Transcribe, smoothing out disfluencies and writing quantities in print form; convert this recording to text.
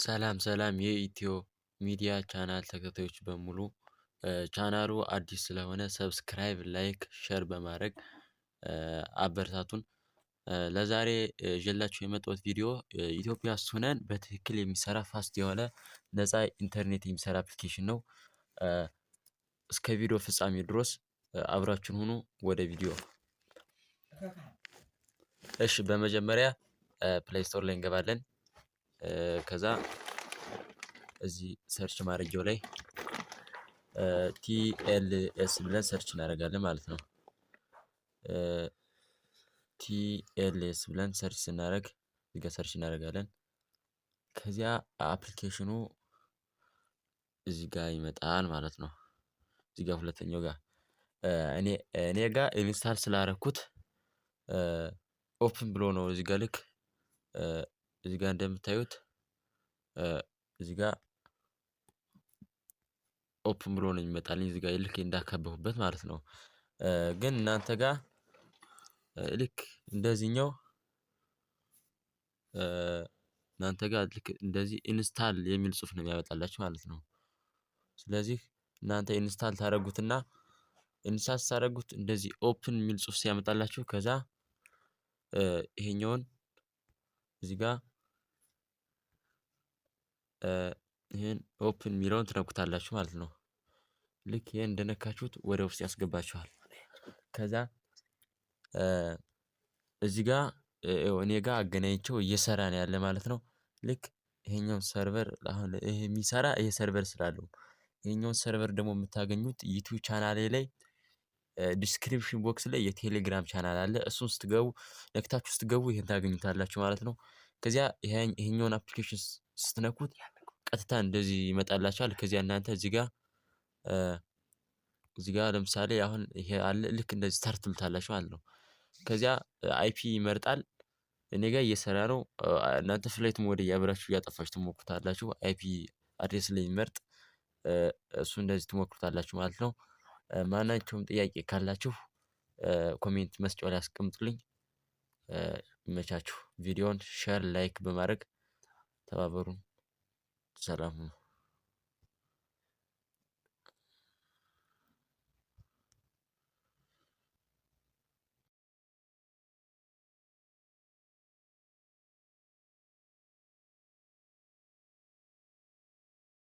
ሰላም ሰላም የኢትዮ ሚዲያ ቻናል ተከታዮች በሙሉ ቻናሉ አዲስ ስለሆነ ሰብስክራይብ ላይክ ሼር በማድረግ አበረታቱን። ለዛሬ ይዤላችሁ የመጣሁት ቪዲዮ ኢትዮጵያ ውስጥ ሆነን በትክክል የሚሰራ ፋስት የሆነ ነፃ ኢንተርኔት የሚሰራ አፕሊኬሽን ነው። እስከ ቪዲዮ ፍጻሜ ድረስ አብራችሁን ሁኑ። ወደ ቪዲዮ እሺ፣ በመጀመሪያ ፕሌይ ስቶር ላይ እንገባለን። ከዛ እዚህ ሰርች ማድረጊያው ላይ ቲኤልኤስ ብለን ሰርች እናደርጋለን ማለት ነው። ቲኤልኤስ ብለን ሰርች ስናደርግ እዚህ ጋር ሰርች እናደርጋለን። ከዚያ አፕሊኬሽኑ እዚህ ጋር ይመጣል ማለት ነው። እዚህ ጋር ሁለተኛው ጋር እኔ ጋር ኢንስታል ስላደረኩት ኦፕን ብሎ ነው። እዚህ ጋር ልክ እዚህ ጋር እንደምታዩት እዚህ ጋር ኦፕን ብሎ ነው የሚመጣልኝ። እዚህ ጋር ልክ እንዳከበቡበት ማለት ነው። ግን እናንተ ጋር ልክ እንደዚህኛው እናንተ ጋር ልክ እንደዚህ ኢንስታል የሚል ጽሁፍ ነው የሚያመጣላችሁ ማለት ነው። ስለዚህ እናንተ ኢንስታል ታደርጉትና ኢንስታል ታደርጉት እንደዚህ ኦፕን የሚል ጽሁፍ ሲያመጣላችሁ ከዛ ይሄኛውን እዚህ ጋር ይሄን ኦፕን የሚለውን ትነኩታላችሁ ማለት ነው። ልክ ይሄን እንደነካችሁት ወደ ውስጥ ያስገባችኋል። ከዛ እዚህ ጋር እኔ ጋር አገናኝቼው እየሰራ ነው ያለ ማለት ነው። ልክ ይሄኛውን ሰርቨር አሁን ይሄ የሚሰራ ይሄ ሰርቨር ስላለው ይሄኛውን ሰርቨር ደግሞ የምታገኙት ዩቲዩብ ቻናሌ ላይ ዲስክሪፕሽን ቦክስ ላይ የቴሌግራም ቻናል አለ። እሱን ስትገቡ ነክታችሁ ስትገቡ ይሄን ታገኙታላችሁ ማለት ነው። ከዚያ ይሄኛውን አፕሊኬሽን ስትነኩት ቀጥታ እንደዚህ ይመጣላችኋል። ከዚያ እናንተ እዚህ ጋር ለምሳሌ አሁን ይሄ አለ ልክ እንደዚህ ስታርት ትሉታላችሁ ማለት ነው። ከዚያ አይፒ ይመርጣል። እኔ ጋር እየሰራ ነው። እናንተ ፍላይት ሞድ እያበራችሁ እያጠፋችሁ ትሞክሩታላችሁ። አይፒ አድሬስ ላይ የሚመርጥ እሱ እንደዚህ ትሞክሩታላችሁ ማለት ነው። ማናቸውም ጥያቄ ካላችሁ ኮሜንት መስጫው ላይ አስቀምጡልኝ። ይመቻችሁ። ቪዲዮውን ሼር ላይክ በማድረግ ተባበሩን። ሰላም ሁኑ።